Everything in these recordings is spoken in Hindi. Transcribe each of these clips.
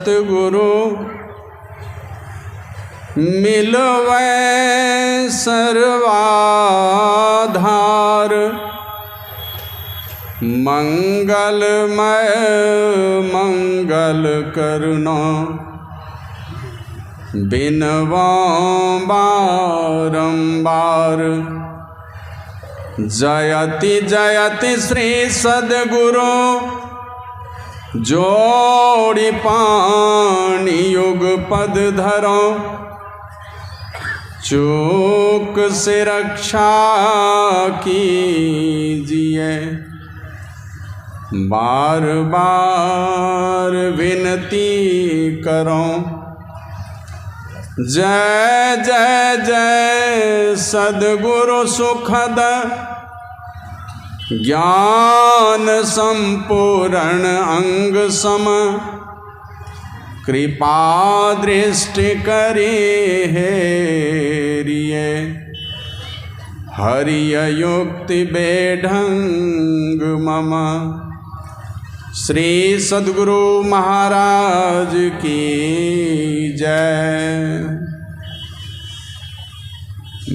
सतगुरु मिलवै सर्वाधार, मंगलमय मंगल करुणा बिनवा बारंबार। जयति जयति श्री सद्गुरु जोड़ी पानी युग पद धरो, चूक से रक्षा कीजिए बार बार विनती करो। जय जय जय सद्गुरु सुखद ज्ञान संपूर्ण अंग सम, कृपा दृष्टि करे हेरिए हरिय युक्ति बेढंग मम। श्री सद्गुरु महाराज की जय।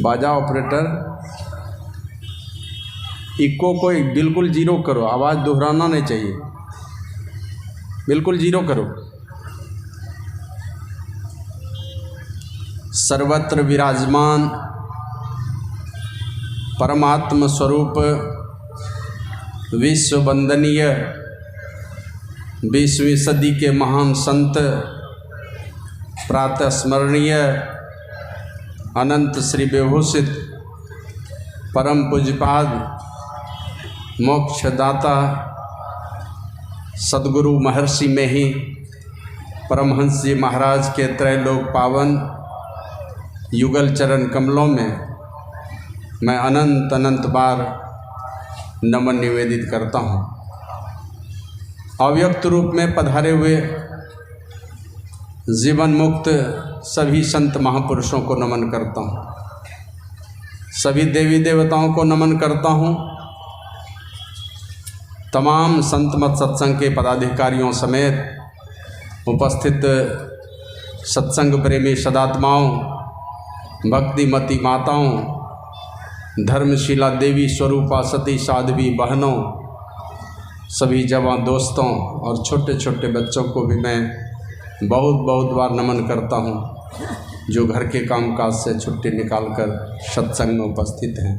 बाजा ऑपरेटर इको को बिल्कुल जीरो करो, आवाज़ दोहराना नहीं चाहिए, बिल्कुल जीरो करो। सर्वत्र विराजमान परमात्म स्वरूप विश्व वंदनीय 20वीं सदी के महान संत प्रातः स्मरणीय अनंत श्री विभूषित परम पूज्यपाद मोक्षदाता सद्गुरु महर्षि में ही परमहंस जी महाराज के त्रैलोक पावन युगल चरण कमलों में मैं अनंत अनंत बार नमन निवेदित करता हूँ। अव्यक्त रूप में पधारे हुए जीवन मुक्त सभी संत महापुरुषों को नमन करता हूँ, सभी देवी देवताओं को नमन करता हूँ, तमाम संत मत सत्संग के पदाधिकारियों समेत उपस्थित सत्संग प्रेमी सदात्माओं, भक्तिमती माताओं, धर्मशिला देवी स्वरूपा सती साध्वी बहनों, सभी जवान दोस्तों और छोटे छोटे बच्चों को भी मैं बहुत बहुत बार नमन करता हूँ जो घर के कामकाज से छुट्टी निकालकर सत्संग में उपस्थित हैं।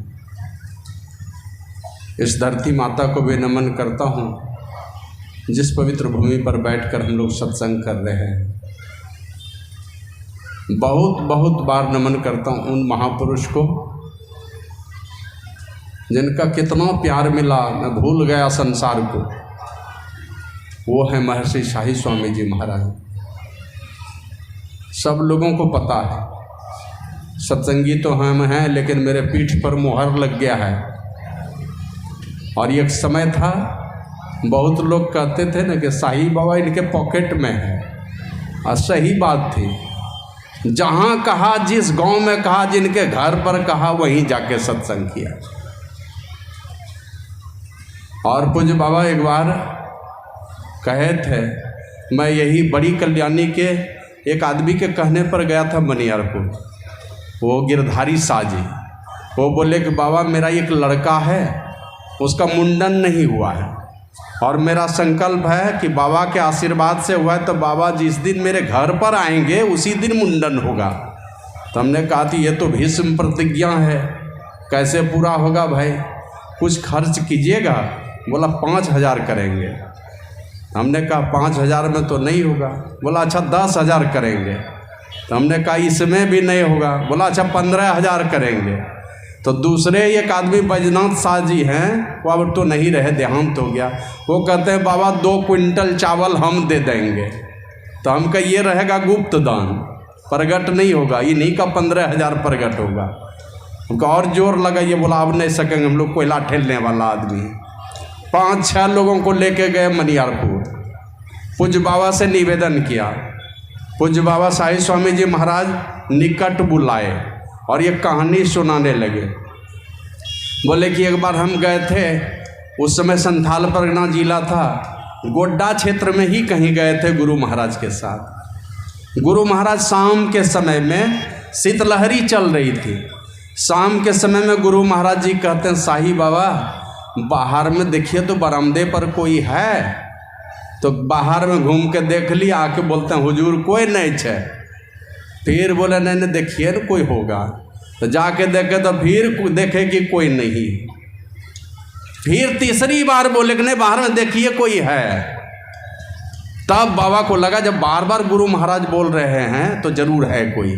इस धरती माता को भी नमन करता हूँ जिस पवित्र भूमि पर बैठकर हम लोग सत्संग कर रहे हैं। बहुत बहुत बार नमन करता हूँ उन महापुरुष को जिनका कितना प्यार मिला, मैं भूल गया संसार को। वो है महर्षि शाही स्वामी जी महाराज। सब लोगों को पता है, सत्संगी तो हम हैं, लेकिन मेरे पीठ पर मुहर लग गया है। और एक समय था, बहुत लोग कहते थे ना कि शाही बाबा इनके पॉकेट में है, और सही बात थी। जहाँ कहा, जिस गांव में कहा, जिनके घर पर कहा, वहीं जाके सत्संग किया। और पूज्य बाबा एक बार कहे थे, मैं यही बड़ी कल्याणी के एक आदमी के कहने पर गया था मनियारपुर, वो गिरधारी साजी। वो बोले कि बाबा मेरा एक लड़का है, उसका मुंडन नहीं हुआ है, और मेरा संकल्प है कि बाबा के आशीर्वाद से हुआ है, तो बाबा जिस दिन मेरे घर पर आएंगे उसी दिन मुंडन होगा। तो हमने कहा कि ये तो भीष्म प्रतिज्ञा है, कैसे पूरा होगा भाई, कुछ खर्च कीजिएगा। बोला 5,000 करेंगे। हमने कहा 5,000 में तो नहीं होगा। बोला अच्छा 10,000 करेंगे। तो हमने कहा इसमें भी नहीं होगा। बोला अच्छा 15,000 करेंगे। तो दूसरे एक आदमी बैजनाथ शाह जी हैं, वो अब तो नहीं रहे, देहांत हो गया। वो कहते हैं बाबा 2 क्विंटल चावल हम दे देंगे। तो हम कहा ये रहेगा गुप्त दान, प्रगट नहीं होगा, ये नहीं का 15,000 प्रगट होगा। हमको और जोर लगाइए। बोला अब नहीं सकेंगे, हम लोग कोयला ठेलने वाला आदमी। 5-6 लोगों को लेके गए मनियारपुर, पूज्य बाबा से निवेदन किया। पूज्य बाबा शाही स्वामी जी महाराज निकट बुलाए और ये कहानी सुनाने लगे। बोले कि एक बार हम गए थे, उस समय संथाल परगना जिला था, गोड्डा क्षेत्र में ही कहीं गए थे गुरु महाराज के साथ। गुरु महाराज शाम के समय में शीतलहरी चल रही थी। शाम के समय में गुरु महाराज जी कहते हैं, साईं बाबा बाहर में देखिए तो बरामदे पर कोई है। तो बाहर में घूम के देख लिया, आके बोलते हैं हुजूर कोई नहीं है। फिर बोले नहीं देखिए ना कोई होगा। तो जाके देखे तो फिर देखे कि कोई नहीं। फिर तीसरी बार बोले कि नहीं बाहर में देखिए कोई है। तब बाबा को लगा जब बार बार गुरु महाराज बोल रहे हैं तो जरूर है कोई।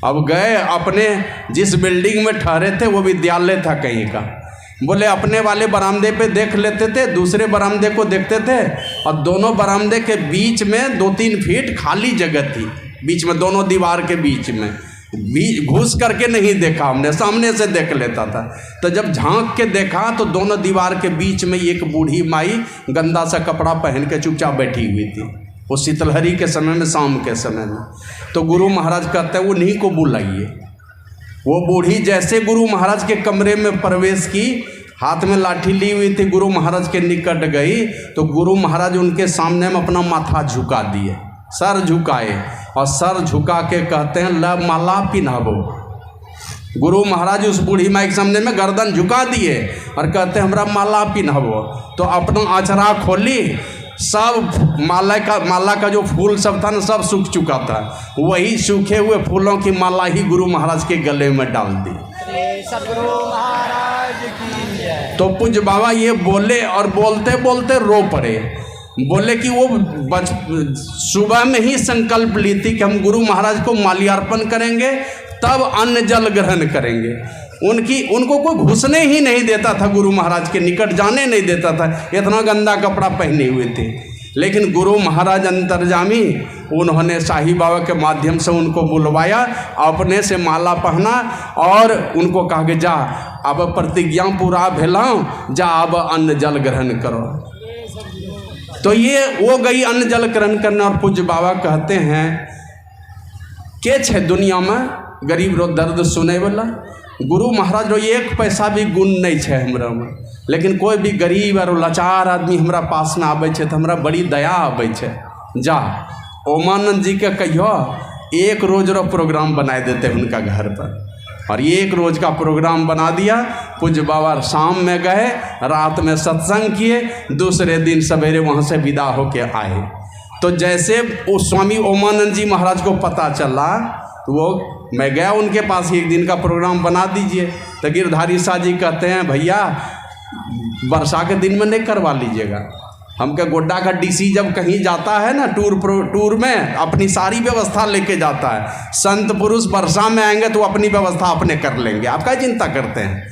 अब गए, अपने जिस बिल्डिंग में ठहरे थे वो विद्यालय था कहीं का, बोले अपने वाले बरामदे पे देख लेते थे, दूसरे बरामदे को देखते थे, और दोनों बरामदे के बीच में 2-3 फीट खाली जगह थी, बीच में दोनों दीवार के बीच में। घुस करके नहीं देखा हमने, सामने से देख लेता था। तो जब झांक के देखा तो दोनों दीवार के बीच में एक बूढ़ी माई गंदा सा कपड़ा पहन के चुपचाप बैठी हुई थी, वो शीतलहरी के समय में, शाम के समय में। तो गुरु महाराज कहते हैं उन्हीं को बुलाइए। वो बूढ़ी जैसे गुरु महाराज के कमरे में प्रवेश की, हाथ में लाठी ली हुई थी, गुरु महाराज के निकट गई तो गुरु महाराज उनके सामने में अपना माथा झुका दिए, सर झुकाए, और सर झुका के कहते हैं ल माला पिन्हाबो। गुरु महाराज उस बूढ़ी माई के सामने में गर्दन झुका दिए और कहते हैं हमरा माला पिन्हाबो। तो अपना आचरा खोली, सब माला का जो फूल सब था ना सब सूख चुका था, वही सूखे हुए फूलों की माला ही गुरु महाराज के गले में डाल दी। सद्गुरु महाराज की जय। तो पूज्य बाबा ये बोले और बोलते बोलते रो पड़े। बोले कि वो सुबह में ही संकल्प ली थी कि हम गुरु महाराज को माल्यार्पण करेंगे, तब अन्न जल ग्रहण करेंगे। उनको कोई घुसने ही नहीं देता था, गुरु महाराज के निकट जाने नहीं देता था, इतना गंदा कपड़ा पहने हुए थे। लेकिन गुरु महाराज अंतर्जामी, उन्होंने साईं बाबा के माध्यम से उनको बुलवाया, अपने से माला पहना और उनको कहा कि जा अब प्रतिज्ञा पूरा भेलाऊँ, जा अब अन्न जल ग्रहण करो। तो ये वो गई अन्न जल ग्रहण करना। और पूज्य बाबा कहते हैं के छे दुनिया में गरीब रो दर्द सुने वाला। गुरु महाराज रो एक पैसा भी गुण नहीं है हमरा में, लेकिन कोई भी गरीब और लाचार आदमी हमरा पास में आबै छे तो हमरा बड़ी दया आबै छे। जा ओमानंद जी के कहियो एक रोज रो प्रोग्राम बना देते उनका घर पर, और एक रोज का प्रोग्राम बना दिया। पूज्य बाबा शाम में गए, रात में सत्संग किए, दूसरे दिन सवेरे वहाँ से विदा होके आए। तो जैसे वो स्वामी ओमानंद जी महाराज को पता चला तो वो मैं गया उनके पास, एक दिन का प्रोग्राम बना दीजिए। तो गिरधारी शाह जी कहते हैं भैया वर्षा के दिन में नहीं करवा लीजिएगा। हमके गोड्डा का डीसी जब कहीं जाता है ना टूर में, अपनी सारी व्यवस्था लेके जाता है। संत पुरुष वर्षा में आएंगे तो अपनी व्यवस्था अपने कर लेंगे, आप क्या चिंता करते हैं।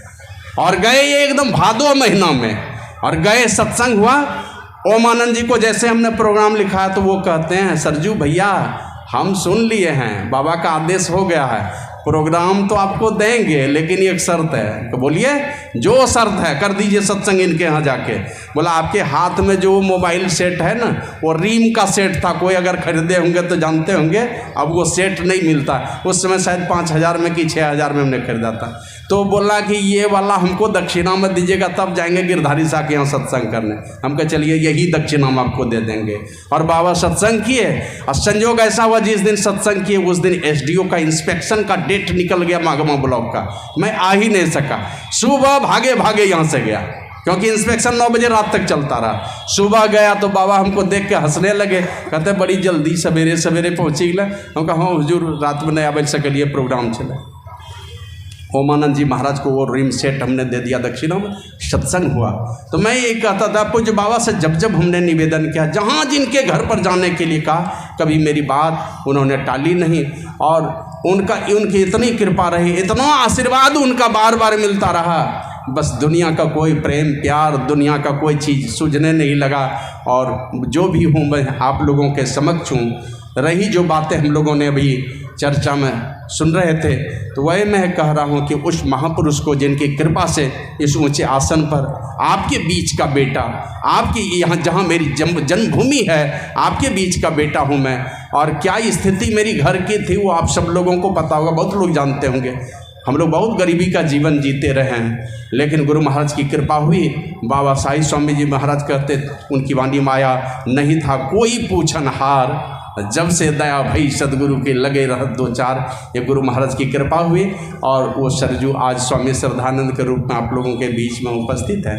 और गए ये एकदम भादो महीना में, और गए सत्संग हुआ। ओमानंद जी को जैसे हमने प्रोग्राम लिखा है तो वो कहते हैं सरजू भैया हम सुन लिए हैं, बाबा का आदेश हो गया है, प्रोग्राम तो आपको देंगे लेकिन एक शर्त है। तो बोलिए जो शर्त है कर दीजिए सत्संग इनके यहाँ जाके। बोला आपके हाथ में जो मोबाइल सेट है ना वो रीम का सेट था, कोई अगर खरीदे होंगे तो जानते होंगे, अब वो सेट नहीं मिलता। उस समय शायद 5,000 में कि 6,000 में हमने खरीदा था। तो बोला कि ये वाला हमको दक्षिणा में दीजिएगा तब जाएंगे गिरधारी साहब के यहाँ सत्संग करने। हम कहा चलिए यही दक्षिणा हम आपको दे देंगे। और बाबा सत्संग किए, और संजोग ऐसा हुआ जिस दिन सत्संग किए उस दिन एसडीओ का इंस्पेक्शन का डेट निकल गया मागमा ब्लॉक का, मैं आ ही नहीं सका। सुबह भागे भागे यहाँ से गया क्योंकि इंस्पेक्शन 9 बजे रात तक चलता रहा। सुबह गया तो बाबा हमको देख के हंसने लगे, कहते बड़ी जल्दी सवेरे सवेरे पहुँची गए। हम कहा हाँ हुजूर रात में नहीं आ सकलिए, प्रोग्राम चले। ओमानंद जी महाराज को वो रिम सेट हमने दे दिया दक्षिणा में, सत्संग हुआ। तो मैं ये कहता था पूज्य बाबा से जब जब हमने निवेदन किया, जहाँ जिनके घर पर जाने के लिए कहा, कभी मेरी बात उन्होंने टाली नहीं। और उनकी इतनी कृपा रही, इतना आशीर्वाद उनका बार बार मिलता रहा, बस दुनिया का कोई प्रेम प्यार, दुनिया का कोई चीज़ सूझने नहीं लगा। और जो भी हूँ मैं आप लोगों के समक्ष हूँ। रही जो बातें हम लोगों ने अभी चर्चा में सुन रहे थे, तो वही मैं कह रहा हूँ कि उस महापुरुष को जिनकी कृपा से इस ऊंचे आसन पर आपके बीच का बेटा, आपकी यहाँ जहाँ मेरी जन्मभूमि है, आपके बीच का बेटा हूँ मैं। और क्या स्थिति मेरी घर की थी वो आप सब लोगों को पता होगा, बहुत लोग जानते होंगे। हम लोग बहुत गरीबी का जीवन जीते रहे हैं, लेकिन गुरु महाराज की कृपा हुई। बाबा साई स्वामी जी महाराज कहते, उनकी वाणी माया नहीं था कोई पूछनहार, जब से दया भई सदगुरु के लगे रह दो चार। ये गुरु महाराज की कृपा हुई और वो सरजू आज स्वामी श्रद्धानंद के रूप में आप लोगों के बीच में उपस्थित है।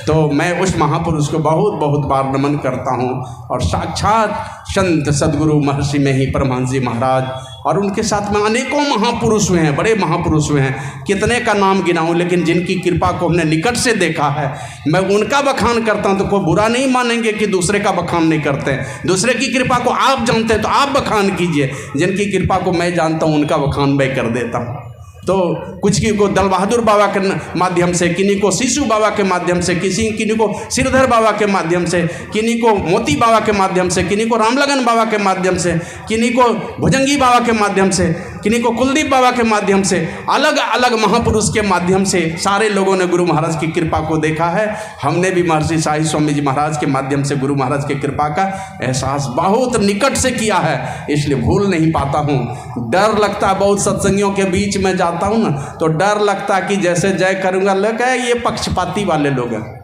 तो मैं उस महापुरुष को बहुत बहुत बार नमन करता हूँ। और साक्षात संत सदगुरु महर्षि में ही परमहंस जी महाराज और उनके साथ में अनेकों महापुरुष हुए हैं, बड़े महापुरुष हुए हैं। कितने का नाम गिनाऊं, लेकिन जिनकी कृपा को हमने निकट से देखा है, मैं उनका बखान करता हूं तो कोई बुरा नहीं मानेंगे कि दूसरे का बखान नहीं करते। दूसरे की कृपा को आप जानते हैं तो आप बखान कीजिए, जिनकी कृपा को मैं जानता हूं उनका बखान मैं कर देता हूं। तो कुछ की को दल बहादुर बाबा के माध्यम से, किन्हीं को शिशु बाबा के माध्यम से, किन्हीं को सिरधर बाबा के माध्यम से, किन्हीं को मोती बाबा के माध्यम से, किन्हीं को रामलगन बाबा के माध्यम से, किन्हीं को भुजंगी बाबा के माध्यम से, किन्हीं को कुलदीप बाबा के माध्यम से, अलग अलग महापुरुष के माध्यम से सारे लोगों ने गुरु महाराज की कृपा को देखा है। हमने भी महर्षि साई स्वामी जी महाराज के माध्यम से गुरु महाराज की कृपा का एहसास बहुत निकट से किया है, इसलिए भूल नहीं पाता हूँ। डर लगता है, बहुत सत्संगियों के बीच में जाता हूँ ना तो डर लगता है कि जैसे जय करूँगा लोग ये पक्षपाती वाले लोग हैं।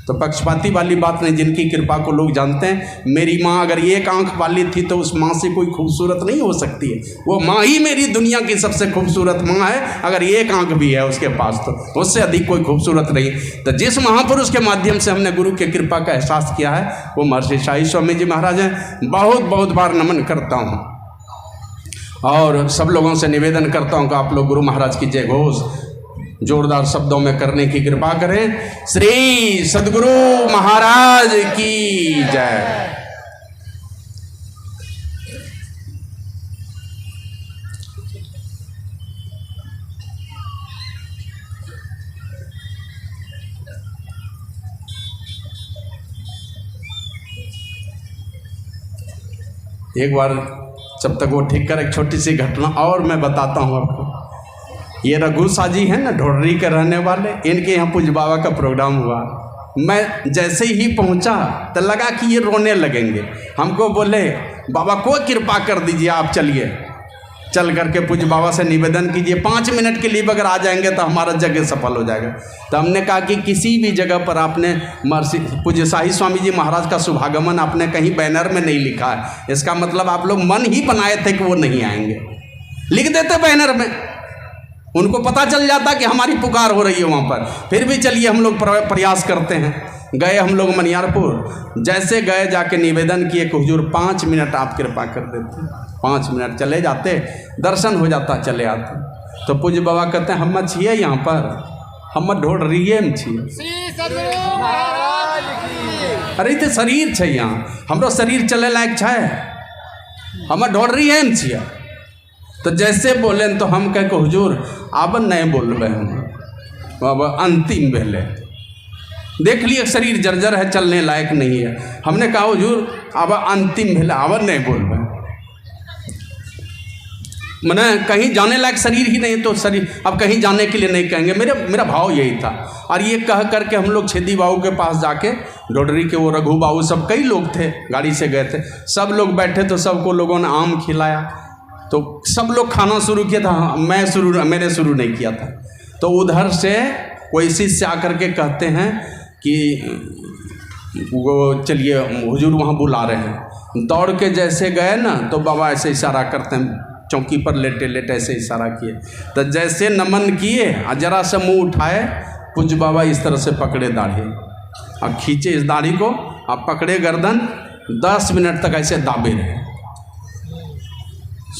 तो पक्षपाती वाली बात नहीं, जिनकी कृपा को लोग जानते हैं। मेरी माँ अगर एक आंख वाली थी तो उस माँ से कोई खूबसूरत नहीं हो सकती है। वो माँ ही मेरी दुनिया की सबसे खूबसूरत माँ है, अगर एक आंख भी है उसके पास तो उससे अधिक कोई खूबसूरत नहीं। तो जिस महापुरुष के माध्यम से हमने गुरु की कृपा का एहसास किया है वो महर्षि साई स्वामी जी महाराज हैं। बहुत बहुत बार नमन करता हूँ और सब लोगों से निवेदन करता हूँ कि आप लोग गुरु महाराज की जय घोष जोरदार शब्दों में करने की कृपा करें। श्री सद्गुरु महाराज की जय। एक बार जब तक वो ठीक कर, एक छोटी सी घटना और मैं बताता हूँ आपको। ये रघु साजी है ना, ढोडरी के रहने वाले, इनके यहाँ पूज्य बाबा का प्रोग्राम हुआ। मैं जैसे ही पहुँचा तो लगा कि ये रोने लगेंगे। हमको बोले बाबा को कृपा कर दीजिए, आप चलिए। चल करके पूज्य बाबा से निवेदन कीजिए 5 मिनट के लिए अगर आ जाएंगे तो हमारा जगह सफल हो जाएगा। तो हमने कहा कि किसी भी जगह पर आपने महर्षि पूज्य साई स्वामी जी महाराज का शुभागमन आपने कहीं बैनर में नहीं लिखा है, इसका मतलब आप लोग मन ही बनाए थे कि वो नहीं आएंगे। लिख देते बैनर में, उनको पता चल जाता कि हमारी पुकार हो रही है वहाँ पर। फिर भी चलिए हम लोग प्रयास करते हैं। गए हम लोग मनियारपुर, जैसे गए जाके निवेदन किए कि हुजूर 5 मिनट आप कृपा कर देते। 5 मिनट चले जाते, दर्शन हो जाता, चले आते। तो पूज्य बाबा कहते हैं हम छिए यहाँ पर, हम ढोड़ रही में छिए। अरे तो शरीर छै यहाँ, हमरो शरीर चले लायक छै, हम ढोड़ रही में छिए। तो जैसे बोले तो हम कह के हुजूर अब नहीं बोलबे, हम अब अंतिम भेले, देख लिए शरीर जर्जर है, चलने लायक नहीं है। हमने कहा हुजूर अब अंतिम भेले, अब नहीं बोलबे, मैंने कहीं जाने लायक शरीर ही नहीं, तो शरीर अब कहीं जाने के लिए नहीं कहेंगे। मेरा भाव यही था। और ये कह करके हम लोग छेदी बाबू के पास जाके, ढोडरी के वो रघु बाबू सब कई लोग थे, गाड़ी से गए थे, सब लोग बैठे तो सबको लोगों ने आम खिलाया। तो सब लोग खाना शुरू किया था, मैंने शुरू नहीं किया था। तो उधर से कोई शिष्य आकर के कहते हैं कि वो चलिए हुजूर वहाँ बुला रहे हैं। दौड़ के जैसे गए ना तो बाबा ऐसे इशारा करते हैं, चौकी पर लेटे लेटे ऐसे इशारा किए। तो जैसे नमन किए और जरा सा मुँह उठाए, पूज्य बाबा इस तरह से पकड़े दाढ़ी और खींचे इस दाढ़ी को, और पकड़े गर्दन, 10 मिनट तक ऐसे दाबे रहे।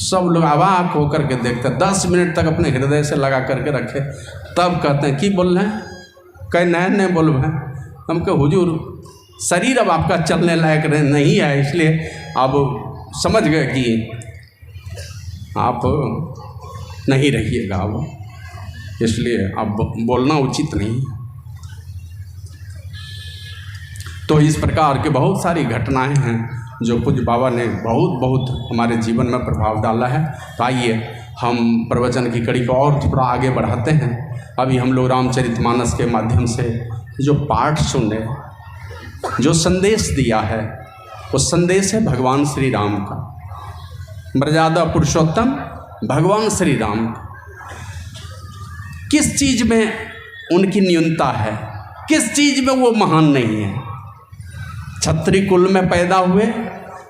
सब लोग अवाक होकर के देखते, 10 मिनट तक अपने हृदय से लगा करके रखे। तब कहते हैं कि बोल रहे हैं, कहीं नहीं बोल रहे हैं। हम कहे हुजूर शरीर अब आपका चलने लायक नहीं है, इसलिए अब समझ गए कि आप नहीं रहिएगा, अब इसलिए अब बोलना उचित नहीं। तो इस प्रकार के बहुत सारी घटनाएं हैं जो पूज्य बाबा ने बहुत हमारे जीवन में प्रभाव डाला है। तो आइए हम प्रवचन की कड़ी को और थोड़ा आगे बढ़ाते हैं। अभी हम लोग रामचरितमानस के माध्यम से जो पाठ सुने, जो संदेश दिया है, वो संदेश है भगवान श्री राम का, मर्यादा पुरुषोत्तम भगवान श्री राम का। किस चीज में उनकी न्यूनता है, किस चीज में वो महान नहीं है। क्षत्रिय कुल में पैदा हुए,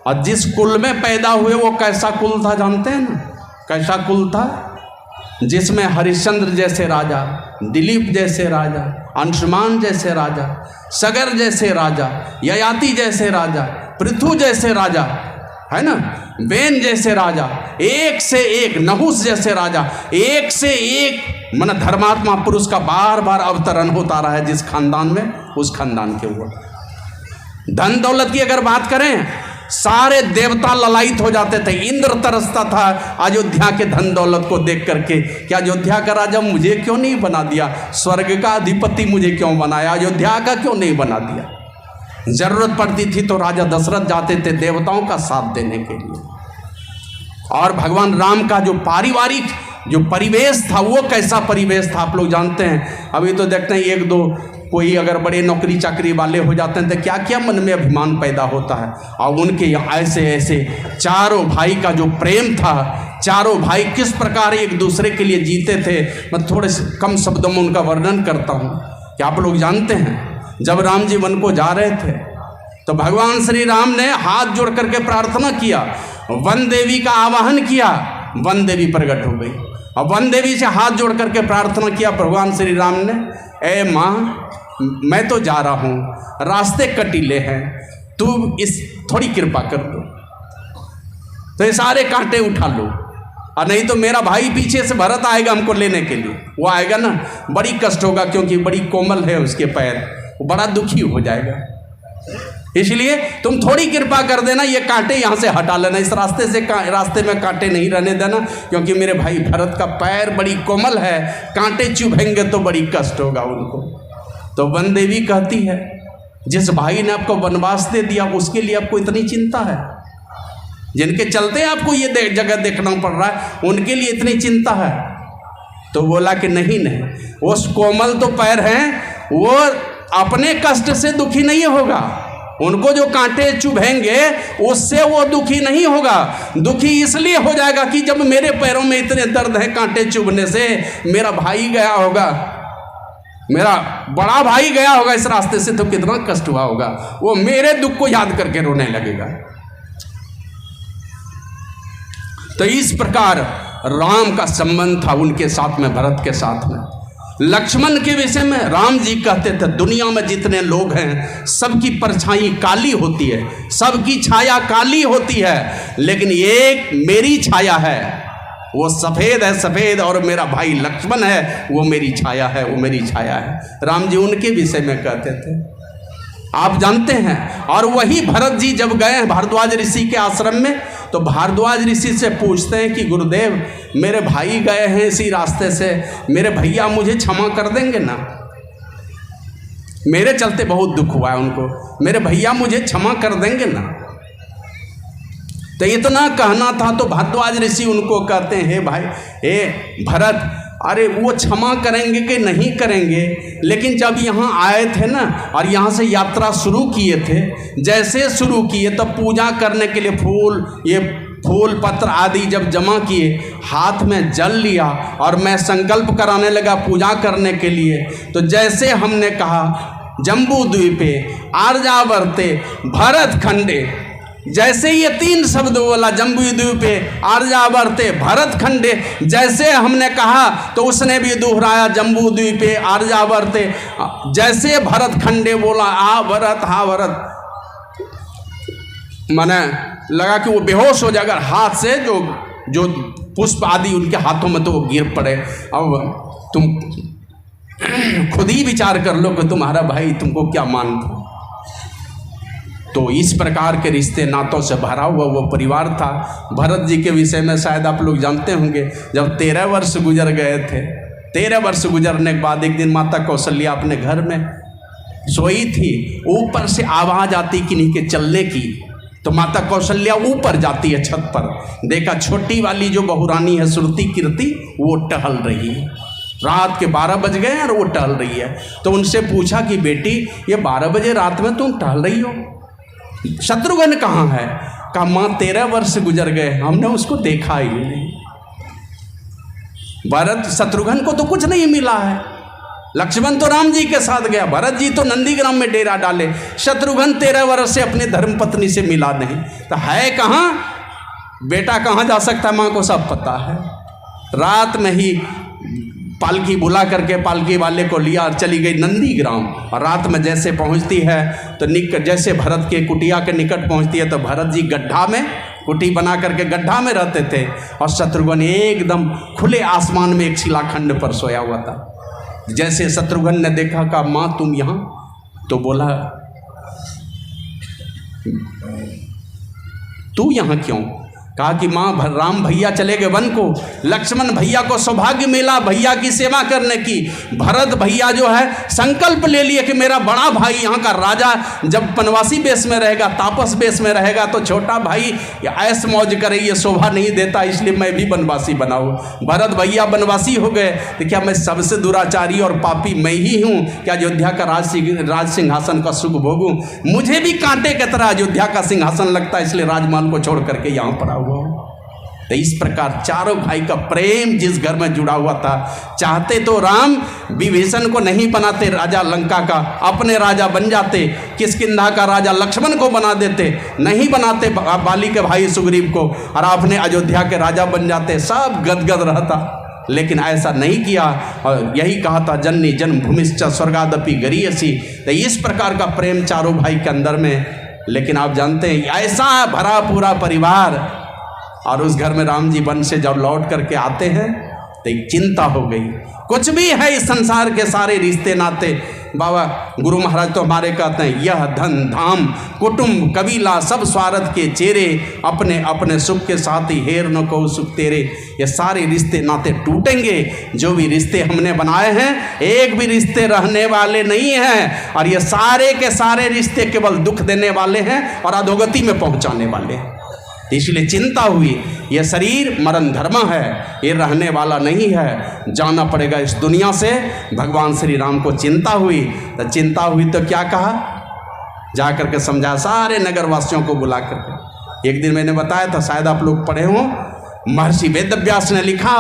और जिस कुल में पैदा हुए वो कैसा कुल था जानते हैं ना? कैसा कुल था? जिसमें हरिश्चंद्र जैसे राजा, दिलीप जैसे राजा, अंशुमान जैसे राजा, सगर जैसे राजा, ययाति जैसे राजा, पृथु जैसे राजा, है ना, बेन जैसे राजा, एक से एक, नहुस जैसे राजा, एक से एक मन धर्मात्मा पुरुष का बार बार अवतरण होता रहा है जिस खानदान में, उस खानदान के हुआ। धन दौलत की अगर बात करें, सारे देवता ललायित हो जाते थे। इंद्र तरसता था अयोध्या के धन दौलत को देख करके कि अयोध्या का राजा मुझे क्यों नहीं बना दिया, स्वर्ग का अधिपति मुझे क्यों बनाया, अयोध्या का क्यों नहीं बना दिया। जरूरत पड़ती थी तो राजा दशरथ जाते थे देवताओं का साथ देने के लिए। और भगवान राम का जो पारिवारिक जो परिवेश था, वो कैसा परिवेश था आप लोग जानते हैं। अभी तो देखते हैं एक दो कोई अगर बड़े नौकरी चाकरी वाले हो जाते हैं तो क्या क्या मन में अभिमान पैदा होता है। और उनके ऐसे ऐसे चारों भाई का जो प्रेम था, चारों भाई किस प्रकार एक दूसरे के लिए जीते थे, मैं थोड़े कम शब्दों में उनका वर्णन करता हूँ कि आप लोग जानते हैं जब राम जी वन को जा रहे थे तो भगवान श्री राम ने हाथ जोड़ करके प्रार्थना किया, वन देवी का आवाहन किया, वन देवी प्रकट हो गई। और वन देवी से हाथ जोड़ करके प्रार्थना किया भगवान श्री राम ने, ए माँ मैं तो जा रहा हूँ, रास्ते कटीले हैं, तू इस थोड़ी कृपा कर दो, तो ये सारे कांटे उठा लो, और नहीं तो मेरा भाई पीछे से भरत आएगा हमको लेने के लिए, वो आएगा ना, बड़ी कष्ट होगा क्योंकि बड़ी कोमल है उसके पैर, वो बड़ा दुखी हो जाएगा। इसलिए तुम थोड़ी कृपा कर देना, ये कांटे यहाँ से हटा लेना, इस रास्ते में कांटे नहीं रहने देना, क्योंकि मेरे भाई भरत का पैर बड़ी कोमल है, कांटे चुभेंगे तो बड़ी कष्ट होगा उनको। तो वन देवी कहती है, जिस भाई ने आपको वनवास दे दिया उसके लिए आपको इतनी चिंता है, जिनके चलते आपको ये जगह देखना पड़ रहा है उनके लिए इतनी चिंता है। तो बोला कि नहीं नहीं, वो कोमल तो पैर हैं, वो अपने कष्ट से दुखी नहीं होगा, उनको जो कांटे चुभेंगे उससे वो दुखी नहीं होगा। दुखी इसलिए हो जाएगा कि जब मेरे पैरों में इतने दर्द है कांटे चुभने से, मेरा भाई गया होगा, मेरा बड़ा भाई गया होगा इस रास्ते से, तो कितना कष्ट हुआ होगा, वो मेरे दुख को याद करके रोने लगेगा। तो इस प्रकार राम का संबंध था उनके साथ में, भरत के साथ में। लक्ष्मण के विषय में राम जी कहते थे, दुनिया में जितने लोग हैं सबकी परछाई काली होती है, सबकी छाया काली होती है, लेकिन एक मेरी छाया है, वो सफ़ेद है सफ़ेद, और मेरा भाई लक्ष्मण है वो मेरी छाया है, वो मेरी छाया है। राम जी उनके विषय में कहते थे, आप जानते हैं। और वही भरत जी जब गए भारद्वाज ऋषि के आश्रम में, तो भारद्वाज ऋषि से पूछते हैं कि गुरुदेव मेरे भाई गए हैं इसी रास्ते से, मेरे भैया मुझे क्षमा कर देंगे ना, मेरे चलते बहुत दुख हुआ है उनको, मेरे भैया मुझे क्षमा कर देंगे ना। तो इतना कहना था तो भारद्वाज ऋषि उनको कहते हैं, हे भाई, हे भरत, अरे वो क्षमा करेंगे कि नहीं करेंगे, लेकिन जब यहाँ आए थे ना और यहाँ से यात्रा शुरू किए थे, जैसे शुरू किए तब पूजा करने के लिए फूल पत्र आदि जब जमा किए, हाथ में जल लिया और मैं संकल्प कराने लगा पूजा करने के लिए, तो जैसे हमने कहा जम्बू द्वीपे आर्यावर्ते भरत खंडे, जैसे ये तीन शब्द बोला, जम्बू द्वीपे आर्यावर्ते भरत खंडे, जैसे हमने कहा तो उसने भी दोहराया जम्बू द्वीपे आर्यावर्ते, जैसे भरत खंडे बोला, आ भरत हा भरत, माने लगा कि वो बेहोश हो जाएगा, हाथ से जो पुष्प आदि उनके हाथों में तो वो गिर पड़े। अब तुम खुद ही विचार कर लो कि तुम्हारा भाई तुमको क्या मानता। तो इस प्रकार के रिश्ते नातों से भरा हुआ वो परिवार था। भरत जी के विषय में शायद आप लोग जानते होंगे, जब 13 वर्ष गुजर गए थे, 13 वर्ष गुजरने के बाद एक दिन माता कौशल्या अपने घर में सोई थी, ऊपर से आवाज़ आती किन्हीं के चलने की, तो माता कौशल्या ऊपर जाती है छत पर, देखा छोटी वाली जो बहुरानी है श्रुति कीर्ति वो टहल रही है, रात के 12 बज गए और वो टहल रही है। तो उनसे पूछा कि बेटी ये 12 बजे रात में तुम टहल रही हो, शत्रुघ्न कहाँ है? कहा माँ 13 वर्ष गुजर गए, हमने उसको देखा ही नहीं। भरत शत्रुघ्न को तो कुछ नहीं मिला है। लक्ष्मण तो राम जी के साथ गया, भरत जी तो नंदीग्राम में डेरा डाले, शत्रुघ्न 13 वर्ष से अपने धर्मपत्नी से मिला नहीं, तो है कहाँ? बेटा कहाँ जा सकता है, माँ को सब पता है। रात में ही पालकी बुला करके पालकी वाले को लिया और चली गई नंदीग्राम, और रात में जैसे पहुंचती है तो जैसे भरत के कुटिया के निकट पहुंचती है तो भरत जी गड्ढा में कुटी बना करके गड्ढा में रहते थे, और शत्रुघ्न एकदम खुले आसमान में एक शिलाखंड पर सोया हुआ था। जैसे शत्रुघ्न ने देखा, कहा माँ तुम यहाँ? तो बोला तू यहाँ क्यों? कहा कि माँ राम भैया चले गए वन को, लक्ष्मण भैया को सौभाग्य मिला भैया की सेवा करने की, भरत भैया जो है संकल्प ले लिए कि मेरा बड़ा भाई यहाँ का राजा जब बनवासी बेस में रहेगा, तापस बेस में रहेगा, तो छोटा भाई ऐश मौज करे, ये शोभा नहीं देता, इसलिए मैं भी बनवासी बनाऊँ। भरत भैया बनवासी हो गए तो क्या मैं सबसे दुराचारी और पापी मैं ही हूँ? क्या अयोध्या का राज सिंहासन का सुख भोगूँ? मुझे भी कांटे की तरह अयोध्या का सिंहासन लगता है, इसलिए राजमहल को छोड़ करके यहाँ पर आऊँ। तो इस प्रकार चारों भाई का प्रेम जिस घर में जुड़ा हुआ था, चाहते तो राम विभीषण को नहीं बनाते राजा लंका का, अपने राजा बन जाते, किष्किंधा का राजा लक्ष्मण को बना देते, नहीं बनाते बाली के भाई सुग्रीव को, और अपने अयोध्या के राजा बन जाते, सब गदगद रहता। लेकिन ऐसा नहीं किया, और यही कहा था जननी जन्मभूमिश्च स्वर्गादपि गरीयसी। तो इस प्रकार का प्रेम चारों भाई के अंदर में। लेकिन आप जानते हैं ऐसा भरा पूरा परिवार, और उस घर में राम जी वन से जब लौट करके आते हैं तो एक चिंता हो गई। कुछ भी है इस संसार के सारे रिश्ते नाते, बाबा गुरु महाराज तो हमारे कहते हैं यह धन धाम कुटुंब कबीला सब स्वार्थ के चेहरे, अपने अपने सुख के साथ ही हेर न को सुख तेरे। ये सारे रिश्ते नाते टूटेंगे। जो भी रिश्ते हमने बनाए हैं, एक भी रिश्ते रहने वाले नहीं हैं, और ये सारे के सारे रिश्ते केवल दुख देने वाले हैं और अधोगति में पहुंचाने वाले हैं। इसलिए चिंता हुई, यह शरीर मरण धर्म है, ये रहने वाला नहीं है, जाना पड़ेगा इस दुनिया से। भगवान श्री राम को चिंता हुई, तो चिंता हुई तो क्या कहा, जा करके समझा सारे नगरवासियों को बुला करके। एक दिन मैंने बताया था, शायद आप लोग पढ़े हों, महर्षि वेदव्यास ने लिखा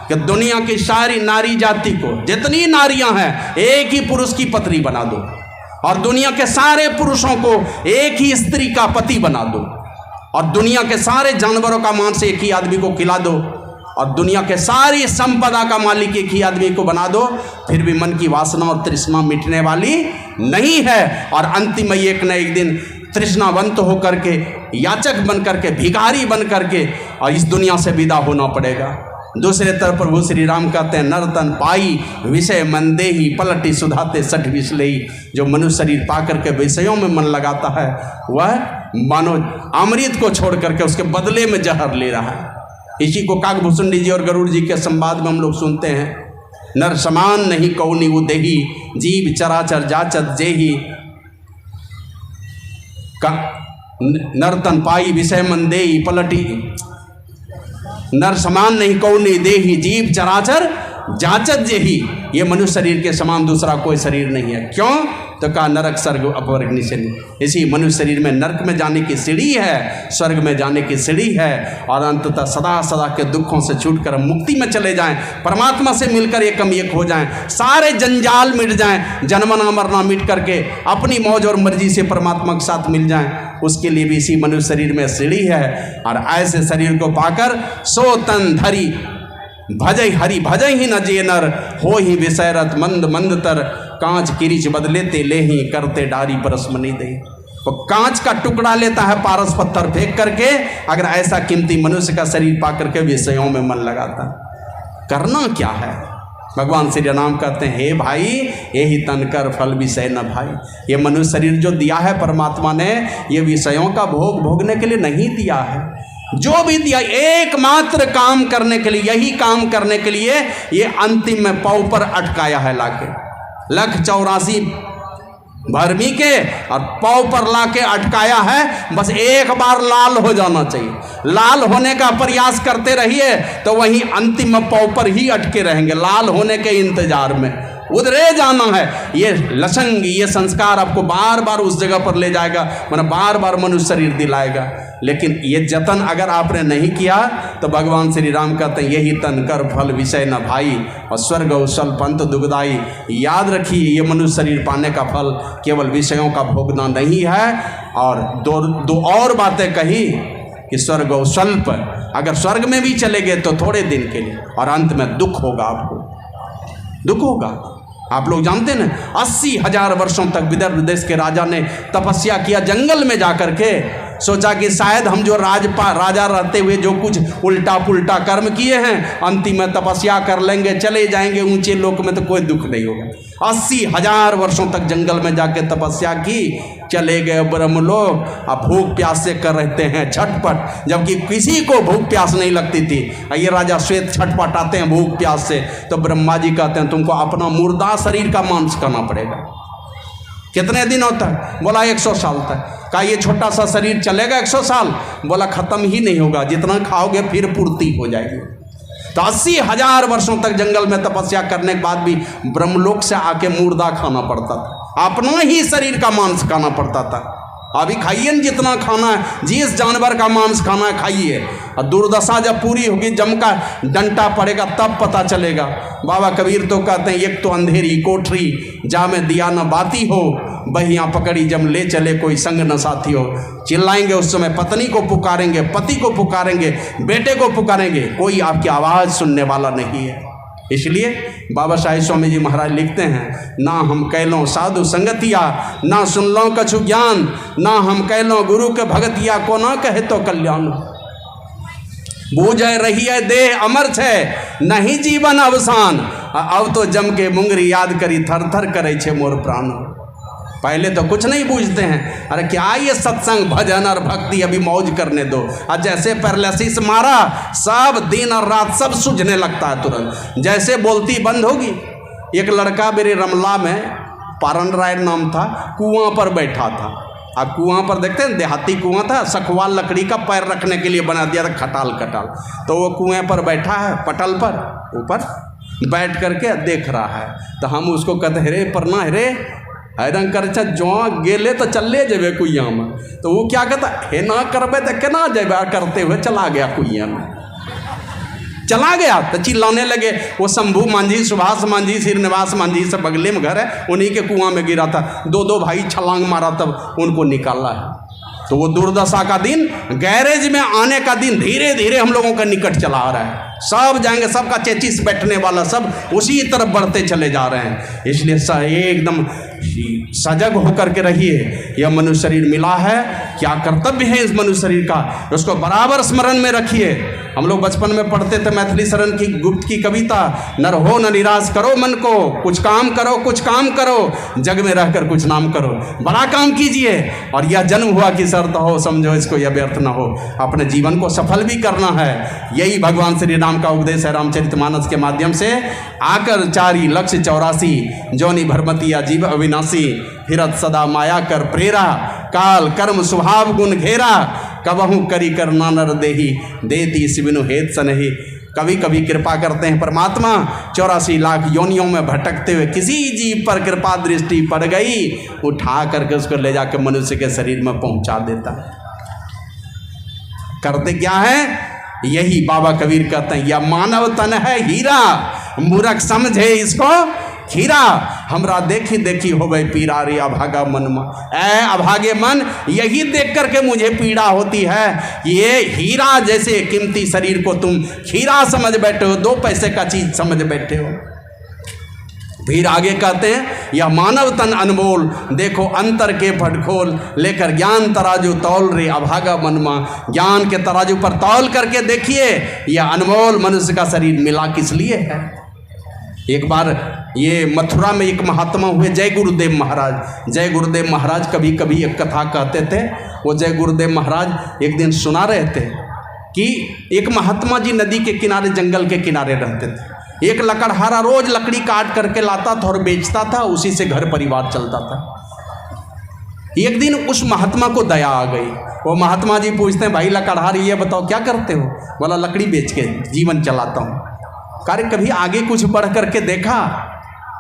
कि दुनिया की सारी नारी जाति को, जितनी नारियां हैं, एक ही पुरुष की पत्नी बना दो, और दुनिया के सारे पुरुषों को एक ही स्त्री का पति बना दो, और दुनिया के सारे जानवरों का मांस एक ही आदमी को खिला दो, और दुनिया के सारी संपदा का मालिक एक ही आदमी को बना दो, फिर भी मन की वासना और तृष्णा मिटने वाली नहीं है। और अंतिम में एक न एक दिन तृष्णावंत होकर के, याचक बन करके, भिखारी बन करके और इस दुनिया से विदा होना पड़ेगा। दूसरे तरफ प्रभु श्री राम कहते हैं नर्तन पाई विषय मन देही पलटी सुधाते सठ विषलेही। जो मनुष्य शरीर पा करके विषयों में मन लगाता है, वह मानो अमृत को छोड़ करके उसके बदले में जहर ले रहा है। इसी को काकभूषुंडी जी और गरुड़ जी के संवाद में हम लोग सुनते हैं, नर समान नहीं कौनी उदेही जीव चराचर जाचत जेही। नर्तन पाई विषय मन देही पलटी, नर समान नहीं कौनी देही जीव चराचर जाचत जेही। ये मनुष्य शरीर के समान दूसरा कोई शरीर नहीं है। क्यों? तो कहा नरक स्वर्ग अपवर्गनी से। इसी मनुष्य शरीर में नरक में जाने की सीढ़ी है, स्वर्ग में जाने की सीढ़ी है, और अंततः सदा सदा के दुखों से छूटकर मुक्ति में चले जाएं, परमात्मा से मिलकर एकम एक हो जाएं, सारे जंजाल मिट जाएं, जन्मना मरना मिट करके अपनी मौज और मर्जी से परमात्मा के साथ मिल जाएं। उसके लिए भी इसी मनुष्य शरीर में सीढ़ी है। और ऐसे शरीर को पाकर सो तन धरी भजय हरि भजय ही न जे नर हो ही विषयरत मंद मंद तर। कांच किरीच बदले ते ले ही करते डारी परस मनी दे। वो कांच का टुकड़ा लेता है पारस पत्थर फेंक करके, अगर ऐसा कीमती मनुष्य का शरीर पा करके विषयों में मन लगाता। करना क्या है? भगवान श्री राम कहते हैं हे भाई यही तन कर फल विषय न भाई। ये मनुष्य शरीर जो दिया है परमात्मा ने, ये विषयों का भोग भोगने के लिए नहीं दिया है। जो भी दिया एकमात्र काम करने के लिए, यही काम करने के लिए ये अंतिम में पाँव पर अटकाया है लाके। 184 भरमी के और पाँव पर लाके अटकाया है। बस एक बार लाल हो जाना चाहिए। लाल होने का प्रयास करते रहिए तो वहीं अंतिम में पाँव पर ही अटके रहेंगे, लाल होने के इंतजार में। उधरे जाना है। ये लसंग, ये संस्कार आपको बार बार उस जगह पर ले जाएगा, मतलब बार बार मनुष्य शरीर दिलाएगा। लेकिन ये जतन अगर आपने नहीं किया तो भगवान श्री राम कहते हैं यही तन कर फल विषय न भाई, और स्वर्ग उसल पंथ दुखदाई। याद रखिए, ये मनुष्य शरीर पाने का फल केवल विषयों का भोगना नहीं है। और दो और बातें कही कि स्वर्ग और स्वल्प, अगर स्वर्ग में भी चले गए तो थोड़े दिन के लिए, और अंत में दुख होगा, आपको दुख होगा। आप लोग जानते हैं ना, 80,000 वर्षों तक विदर्भ देश के राजा ने तपस्या किया, जंगल में जाकर के सोचा कि शायद हम जो राजा रहते हुए जो कुछ उल्टा पुल्टा कर्म किए हैं, अंतिम में तपस्या कर लेंगे, चले जाएंगे ऊंचे लोक में, तो कोई दुख नहीं होगा। 80,000 वर्षों तक जंगल में जाके तपस्या की, चले गए ब्रह्मलोक। अब भूख प्यास से कर रहते हैं छटपट, जबकि किसी को भूख प्यास नहीं लगती थी। ये राजा श्वेत छटपट आते हैं भूख प्यास से, तो ब्रह्मा जी कहते हैं तुमको अपना मुर्दा शरीर का मांस खाना पड़ेगा। कितने दिनों तक? बोला 100 साल तक। कहा ये छोटा सा शरीर चलेगा 100 साल? बोला खत्म ही नहीं होगा, जितना खाओगे फिर पूर्ति हो जाएगी। तो 80,000 वर्षों तक जंगल में तपस्या करने के बाद भी ब्रह्मलोक से आके मुर्दा खाना पड़ता था, अपना ही शरीर का मांस खाना पड़ता था। अभी खाइए न जितना खाना है, जिस जानवर का मांस खाना है खाइए, और दुर्दशा जब पूरी होगी, जम का डंटा पड़ेगा तब पता चलेगा। बाबा कबीर तो कहते हैं एक तो अंधेरी कोठरी जा में दिया न बाती हो, बहियाँ पकड़ी जब ले चले कोई संग न साथी हो। चिल्लाएंगे उस समय, पत्नी को पुकारेंगे, पति को पुकारेंगे, बेटे को पुकारेंगे, कोई आपकी आवाज़ सुनने वाला नहीं है। इसलिए बाबा साहेब स्वामी जी महाराज लिखते हैं, ना हम कैलों साधु संगतिया, ना सुन लो कछु ज्ञान, ना हम कैलों गुरु के भगतिया, को ना कहे तो कल्याण। बूझे रही है देह अमर छे, नहीं जीवन अवसान, अब तो जम के मुंगरी याद करी थर थर करे छे मोर प्राण। पहले तो कुछ नहीं बूझते हैं, अरे क्या ये सत्संग भजन और भक्ति, अभी मौज करने दो। और जैसे पैरालिसिस मारा, सब दिन और रात सब सूझने लगता है तुरंत, जैसे बोलती बंद होगी। एक लड़का मेरे रमला में, पारण राय नाम था, कुआं पर बैठा था। अब कुआं पर देखते हैं देहाती कुआं था, सखवाल लकड़ी का पैर रखने के लिए बना दिया था, खटाल खटाल। तो वो कुएं पर बैठा है, पटल पर ऊपर बैठ करके देख रहा है। तो हम उसको कहते रे परना रे हैरंग कर जो गेले तो चले जेबे कुइया में। तो वो क्या कहता हे ना करबे तो केना जेबे, करते हुए चला गया कुइया में, चला गया। तो चिल्लाने लगे। वो शंभू मांझी, सुभाष मांझी, श्रीनिवास मांझी सब बगले में घर है, उन्हीं के कुआं में गिरा था। दो भाई छलांग मारा, तब उनको निकाला है। तो वो दुर्दशा का दिन, गैरेज में आने का दिन धीरे धीरे हम लोगों का निकट चला आ रहा है। सब जाएंगे, सबका चेचिस बैठने वाला, सब उसी तरफ बढ़ते चले जा रहे हैं। इसलिए एकदम सजग होकर के रहिए। यह मनुष्य शरीर मिला है, क्या कर्तव्य है इस मनुष्य शरीर का, उसको बराबर स्मरण में रखिए। हम लोग बचपन में पढ़ते थे मैथिली शरण की गुप्त की कविता, नर हो न निराश करो मन को, कुछ काम करो कुछ काम करो, जग में रहकर कुछ नाम करो, बड़ा काम कीजिए। और यह जन्म हुआ कि शर्त हो, समझो इसको यह व्यर्थ न हो। अपने जीवन को सफल भी करना है, यही भगवान श्री राम का उपदेश है। रामचरितमानस के माध्यम से आकर 4,84,000 जोनि भरमतिया जीव अविनाशी, फिरत सदा माया कर प्रेरा, काल कर्म स्वभाव गुण घेरा, कबहू करी कर नानर देही, देती सिविनु हेत सनहि। कभी कभी कृपा करते हैं परमात्मा, 84 लाख योनियों में भटकते हुए किसी जीव पर कृपा दृष्टि पड़ गई, उठा करके उसको ले जाकर मनुष्य के शरीर में पहुंचा देता है। करते क्या है? यही बाबा कबीर कहते हैं, यह मानव तन है हीरा, मूर्ख समझे इसको खीरा, हमरा देखी देखी हो गई पीरा रे अभागा मन में। ऐ अभागे मन, यही देख करके मुझे पीड़ा होती है। ये हीरा जैसे कीमती शरीर को तुम खीरा समझ बैठे हो, 2 पैसे का चीज समझ बैठे हो। फिर आगे कहते हैं, यह मानव तन अनमोल, देखो अंतर के फटखोल, लेकर ज्ञान तराजू तौल रे अभागा मनमा। ज्ञान के तराजू पर तौल करके देखिए, यह अनमोल मनुष्य का शरीर मिला किस लिए है। एक बार ये मथुरा में एक महात्मा हुए, जय गुरुदेव महाराज। जय गुरुदेव महाराज कभी कभी एक कथा कहते थे। वो जय गुरुदेव महाराज एक दिन सुना रहे थे कि एक महात्मा जी नदी के किनारे, जंगल के किनारे रहते थे। एक लकड़हारा रोज लकड़ी काट करके लाता था और बेचता था, उसी से घर परिवार चलता था। एक दिन उस महात्मा को दया आ गई। वो महात्मा जी पूछते हैं, भाई लकड़हारी ये बताओ क्या करते हो? बोला लकड़ी बेच के जीवन चलाता हूँ। कार्य कभी आगे कुछ बढ़ करके देखा?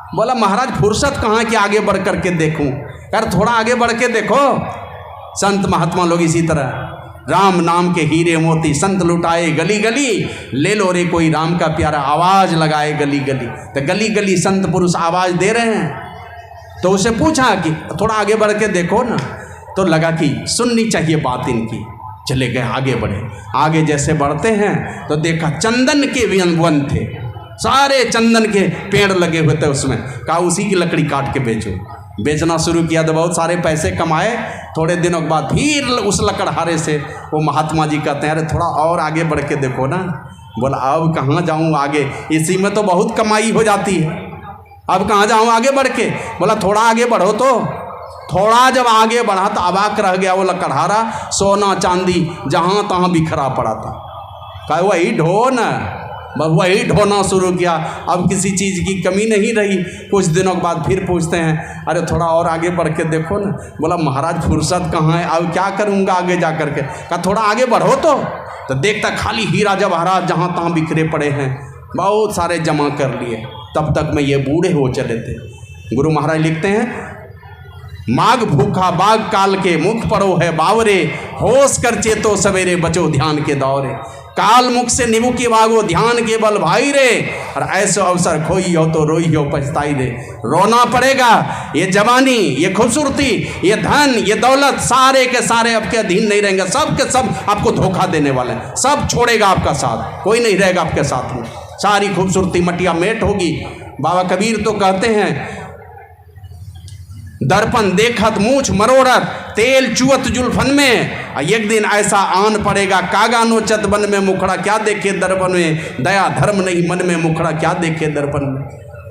बोला महाराज फुर्सत कहाँ कि आगे बढ़ करके देखूं। यार थोड़ा आगे बढ़ के देखो। संत महात्मा लोग इसी तरह राम नाम के हीरे मोती संत लुटाए गली गली, ले लो रे कोई राम का प्यारा आवाज लगाए गली गली। तो गली गली संत पुरुष आवाज दे रहे हैं। तो उसे पूछा कि थोड़ा आगे बढ़ के देखो ना। तो लगा कि सुननी चाहिए बात इनकी। चले गए, आगे बढ़े। आगे जैसे बढ़ते हैं तो देखा चंदन के वन थे, सारे चंदन के पेड़ लगे हुए थे उसमें। कहा उसी की लकड़ी काट के बेचो। बेचना शुरू किया तो बहुत सारे पैसे कमाए। थोड़े दिनों के बाद फिर उस लकड़हारे से वो महात्मा जी कहते हैं अरे थोड़ा और आगे बढ़ के देखो ना। बोला अब कहाँ जाऊँ आगे, इसी में तो बहुत कमाई हो जाती है, अब कहाँ जाऊँ आगे बढ़ के। बोला थोड़ा आगे बढ़ो। तो थोड़ा जब आगे बढ़ा तो अबाक रह गया वो लकड़हारा। सोना चांदी जहाँ तहाँ बिखरा पड़ा था। कहा वही ढो न, बस वही ढोना शुरू किया। अब किसी चीज़ की कमी नहीं रही। कुछ दिनों के बाद फिर पूछते हैं अरे थोड़ा और आगे बढ़ के देखो ना। बोला महाराज फुर्सत कहाँ है, अब क्या करूँगा आगे जा कर के। कहा थोड़ा आगे बढ़ो। तो देखता खाली हीरा जवाहरात जहाँ तहाँ बिखरे पड़े हैं, बहुत सारे जमा कर लिए। तब तक में ये बूढ़े हो चले थे। गुरु महाराज लिखते हैं माघ भूखा बाघ काल के मुख परो है बावरे, होश कर चेतो सवेरे बचो ध्यान के दौरे। काल मुख से निभु की भागो ध्यान के बल भाई रे, और ऐसे अवसर खोई हो तो रोई हो पछताई रे। रोना पड़ेगा, ये जवानी, ये खूबसूरती, ये धन, ये दौलत सारे के सारे आपके अधीन नहीं रहेंगे। सब के सब आपको धोखा देने वाले हैं। सब छोड़ेगा आपका साथ, कोई नहीं रहेगा आपके साथ में। सारी खूबसूरती मटिया मेट होगी। बाबा कबीर तो कहते हैं दर्पण देखत मूछ मरोड़त, तेल चुअत जुल्फन में। एक दिन ऐसा आन पड़ेगा कागा नोचत बन में मुखड़ा क्या देखे दर्पण में। दया धर्म नहीं मन में मुखड़ा क्या देखे दर्पण में।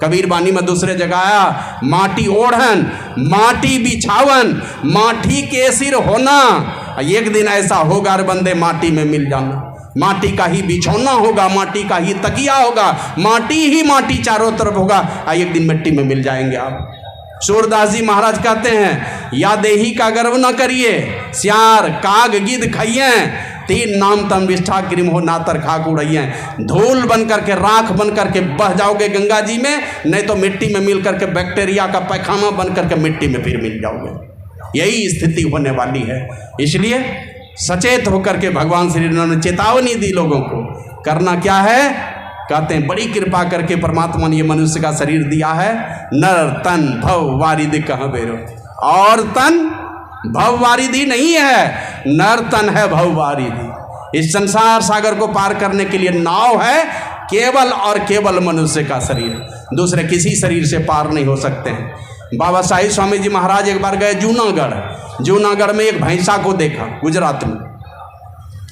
कबीर बानी में दूसरे जगह आया माटी ओढ़न माटी बिछावन, माटी के सिर होना। एक दिन ऐसा होगा रे बंदे माटी में मिल जाना। माटी का ही बिछौना होगा, माटी का ही तकिया होगा, माटी ही माटी चारों तरफ होगा। एक दिन मिट्टी में मिल जाएंगे आप। सूरदास जी महाराज कहते हैं या देही का गर्व न करिए, सियार काग गिद्ध खाइए, तीन नाम तम विष्ठा क्रिम हो नातर खाक उड़इए। धूल बन करके राख बन करके बह जाओगे गंगा जी में, नहीं तो मिट्टी में मिल करके बैक्टीरिया का पैखाना बन करके मिट्टी में फिर मिल जाओगे। यही स्थिति होने वाली है। इसलिए सचेत होकर के भगवान श्री राम ने चेतावनी दी लोगों को। करना क्या है, कहते हैं बड़ी कृपा करके परमात्मा ने ये मनुष्य का शरीर दिया है। नर तन भव वारिधि कहाँ बेरो, और तन भव वारिधि नहीं है, नर तन है भव वारिधि। इस संसार सागर को पार करने के लिए नाव है केवल और केवल मनुष्य का शरीर, दूसरे किसी शरीर से पार नहीं हो सकते हैं। बाबा साहिब स्वामी जी महाराज एक बार गए जूनागढ़। जूनागढ़ में एक भैंसा को देखा, गुजरात में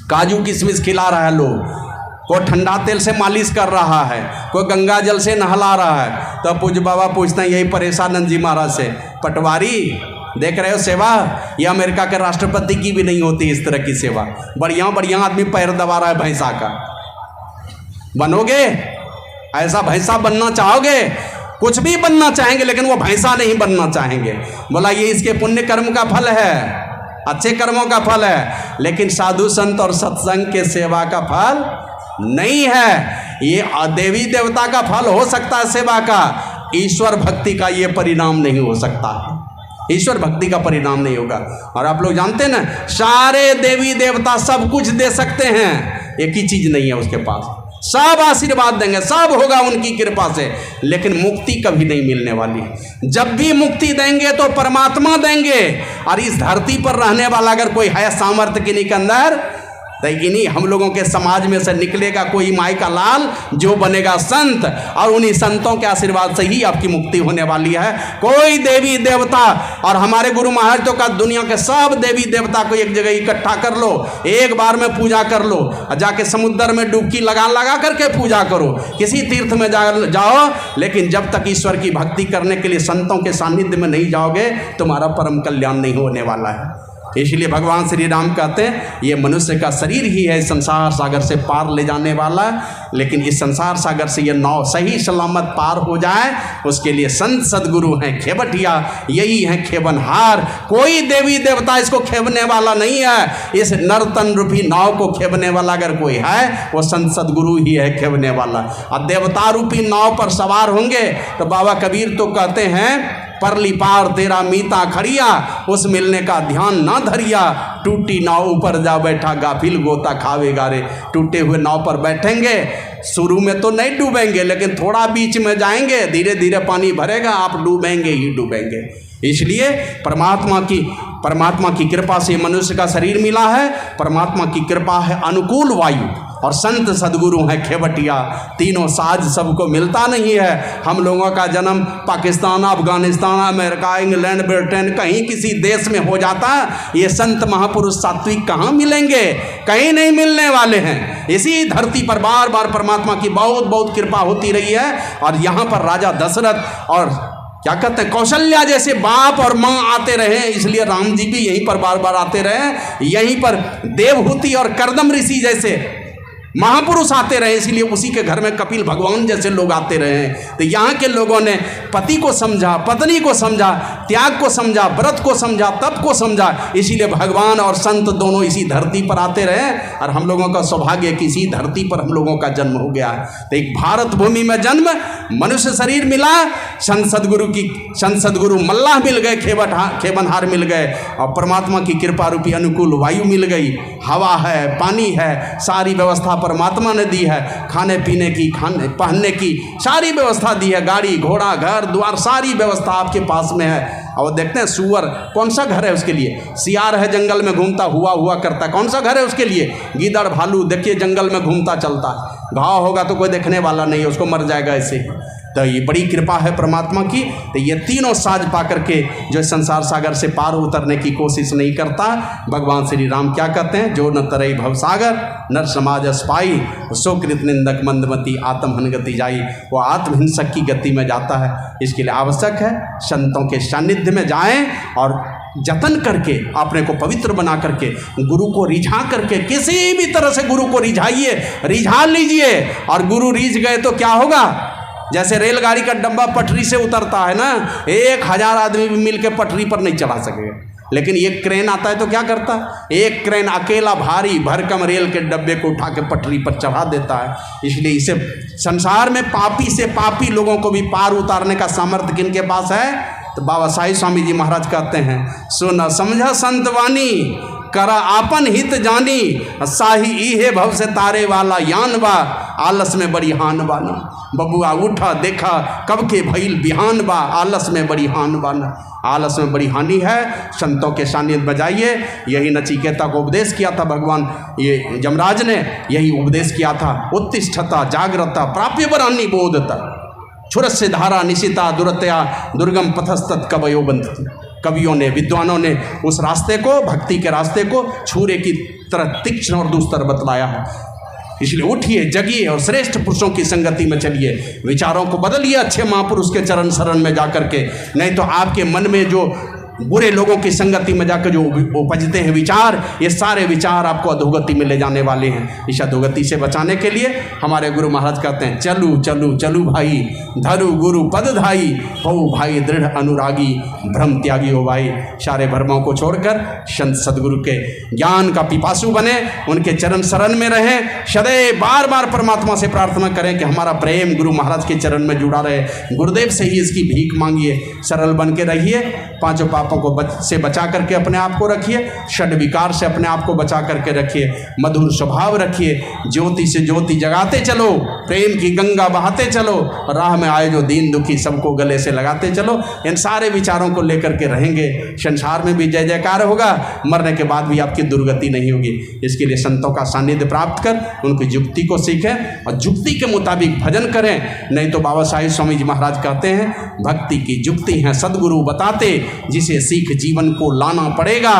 काजू किशमिश खिला रहा है लोग, कोई ठंडा तेल से मालिश कर रहा है, कोई गंगा जल से नहला रहा है। तो पूज्य बाबा पूछते हैं यही परेशानंद जी महाराज से, पटवारी देख रहे हो सेवा, ये अमेरिका के राष्ट्रपति की भी नहीं होती इस तरह की सेवा। बढ़िया बढ़िया आदमी पैर दबा रहा है भैंसा का। बनोगे ऐसा भैंसा बनना चाहोगे? कुछ भी बनना चाहेंगे लेकिन वो भैंसा नहीं बनना चाहेंगे। बोला ये इसके पुण्य कर्म का फल है, अच्छे कर्मों का फल है, लेकिन साधु संत और सत्संग के सेवा का फल नहीं है। ये देवी देवता का फल हो सकता है सेवा का, ईश्वर भक्ति का ये परिणाम नहीं हो सकता। ईश्वर भक्ति का परिणाम नहीं होगा। और आप लोग जानते हैं ना, सारे देवी देवता सब कुछ दे सकते हैं, एक ही चीज नहीं है उसके पास। सब आशीर्वाद देंगे, सब होगा उनकी कृपा से, लेकिन मुक्ति कभी नहीं मिलने वाली। जब भी मुक्ति देंगे तो परमात्मा देंगे। और इस धरती पर रहने वाला अगर कोई है सामर्थ्य किन्हीं के अंदर, तो इन्हीं हम लोगों के समाज में से निकलेगा कोई माई का लाल जो बनेगा संत, और उन्हीं संतों के आशीर्वाद से ही आपकी मुक्ति होने वाली है। कोई देवी देवता, और हमारे गुरु महाराज तो का दुनिया के सब देवी देवता को एक जगह इकट्ठा कर लो, एक बार में पूजा कर लो, और जाके समुद्र में डुबकी लगा लगा करके पूजा करो, किसी तीर्थ में जाओ, लेकिन जब तक ईश्वर की भक्ति करने के लिए संतों के सानिध्य में नहीं जाओगे तुम्हारा परम कल्याण नहीं होने वाला है। इसलिए भगवान श्री राम कहते हैं ये मनुष्य का शरीर ही है संसार सागर से पार ले जाने वाला, लेकिन इस संसार सागर से ये नाव सही सलामत पार हो जाए उसके लिए संत सदगुरु हैं खेवटिया, यही हैं खेवनहार। कोई देवी देवता इसको खेवने वाला नहीं है। इस नर्तन रूपी नाव को खेवने वाला अगर कोई है वो संत सदगुरु ही है खेवने वाला। और देवता रूपी नाव पर सवार होंगे तो बाबा कबीर तो कहते हैं परली पार तेरा मीता खड़िया, उस मिलने का ध्यान ना धरिया। टूटी नाव ऊपर जा बैठा गाफिल गोता खावेगा रे। टूटे हुए नाव पर बैठेंगे, शुरू में तो नहीं डूबेंगे, लेकिन थोड़ा बीच में जाएंगे, धीरे धीरे पानी भरेगा, आप डूबेंगे ही डूबेंगे। इसलिए परमात्मा की कृपा से मनुष्य का शरीर मिला है। परमात्मा की कृपा है अनुकूल वायु और संत सदगुरु हैं खेवटिया। तीनों साज सबको मिलता नहीं है। हम लोगों का जन्म Pakistan, Afghanistan, America, England, Britain कहीं किसी देश में हो जाता, ये संत महापुरुष सात्विक कहाँ मिलेंगे? कहीं नहीं मिलने वाले हैं। इसी धरती पर बार बार परमात्मा की बहुत बहुत कृपा होती रही है। और यहाँ पर राजा दशरथ और क्या कहते हैं कौशल्या जैसे बाप और माँ आते रहे, इसलिए राम जी भी यहीं पर बार बार आते रहे। यहीं पर देवहूति और करदम ऋषि जैसे महापुरुष आते रहे, इसलिए उसी के घर में कपिल भगवान जैसे लोग आते रहे। तो यहाँ के लोगों ने पति को समझा, पत्नी को समझा, त्याग को समझा, व्रत को समझा, तप को समझा, इसीलिए भगवान और संत दोनों इसी धरती पर आते रहे। और हम लोगों का सौभाग्य कि इसी धरती पर हम लोगों का जन्म हो गया है। तो एक भारत भूमि में जन्म, मनुष्य शरीर मिला, संत सदगुरु मल्लाह मिल गए, खेवनहार मिल गए, और परमात्मा की कृपा रूपी अनुकूल वायु मिल गई, हवा है, पानी है, सारी व्यवस्था परमात्मा ने दी है। खाने पीने की, खाने पहनने की सारी व्यवस्था दी है। गाड़ी घोड़ा घर द्वार सारी व्यवस्था आपके पास में है। और देखते हैं सुअर कौन सा घर है उसके लिए? सियार है जंगल में घूमता हुआ करता, कौन सा घर है उसके लिए? गीदड़ भालू देखिए जंगल में घूमता चलता, घाव होगा तो कोई देखने वाला नहीं है, उसको मर जाएगा ऐसे। तो ये बड़ी कृपा है परमात्मा की। तो ये तीनों साज पा करके जो संसार सागर से पार उतरने की कोशिश नहीं करता, भगवान श्री राम क्या कहते हैं? जो न तरई भव सागर नर समाज अस्पाई, सोकृत निंदक मंदमती आत्महन गति जाई। वो आत्महिंसक की गति में जाता है। इसके लिए आवश्यक है संतों के सानिध्य में जाएं और जतन करके अपने को पवित्र बना करके गुरु को रिझा करके, किसी भी तरह से गुरु को रिझाइए, रिझा लीजिए। और गुरु रिझ गए तो क्या होगा? जैसे रेलगाड़ी का डब्बा पटरी से उतरता है ना, 1000 आदमी भी मिलकर पटरी पर नहीं चढ़ा सकेगा, लेकिन एक क्रेन आता है तो क्या करता है? एक क्रेन अकेला भारी भरकम रेल के डब्बे को उठा के पटरी पर चढ़ा देता है। इसलिए इसे संसार में पापी से पापी लोगों को भी पार उतारने का सामर्थ्य किनके पास है? तो बाबा साईं स्वामी जी महाराज कहते हैं, सुन समझा संत वाणी करा आपन हित जानी, साही इहे भव से तारे वाला यान बा, आलस में बड़ी हान बाना। बबुआ उठा देखा कब के भइल बिहान बा, आलस में बड़ी हान बाना। आलस में बड़ी हानि है। संतों के सानिध्य बजाइए। यही नचिकेता को उपदेश किया था भगवान ये जमराज ने, यही उपदेश किया था, उत्तिष्ठता जागृता प्राप्य वरान्नि बोधता क्षुरस्य धारा निशिता दुरतया दुर्गम पथस्तत् कवयो बंधति। कवियों ने, विद्वानों ने उस रास्ते को, भक्ति के रास्ते को छुरे की तरह तीक्ष्ण और दुस्तर बतलाया है। इसलिए उठिए, जगिए और श्रेष्ठ पुरुषों की संगति में चलिए। विचारों को बदलिए अच्छे महापुरुष के चरण शरण में जाकर के, नहीं तो आपके मन में जो बुरे लोगों की संगति में जाकर जो उपजते हैं विचार, ये सारे विचार आपको अधोगति में ले जाने वाले हैं। इस अधोगति से बचाने के लिए हमारे गुरु महाराज कहते हैं, चलू चलू चलू भाई धरु गुरु पद धाई, हो भाई दृढ़ अनुरागी भ्रम त्यागी हो भाई। सारे भ्रमों को छोड़कर संत सदगुरु के ज्ञान का पिपासु बने, उनके चरण शरण में रहें। सदैव बार बार परमात्मा से प्रार्थना करें कि हमारा प्रेम गुरु महाराज के चरण में जुड़ा रहे। गुरुदेव से ही इसकी भीख मांगिए। सरल बन के रहिए, पांचों पापों को से बचा करके अपने आप को रखिए, षड विकार से अपने आप को बचा करके रखिए, मधुर स्वभाव रखिए, ज्योति से ज्योति जगाते चलो, प्रेम की गंगा बहाते चलो, राह में आए जो दीन दुखी सबको गले से लगाते चलो। इन सारे विचारों को लेकर के रहेंगे, संसार में भी जय जयकार होगा, मरने के बाद भी आपकी दुर्गति नहीं होगी। इसके लिए संतों का सानिध्य प्राप्त कर उनकी जुक्ति को सीखें और जुक्ति के मुताबिक भजन करें। नहीं तो बाबा साईं स्वामी जी महाराज कहते हैं, भक्ति की जुक्ति है सदगुरु बताते, जिसे सीख जीवन को लाना पड़ेगा।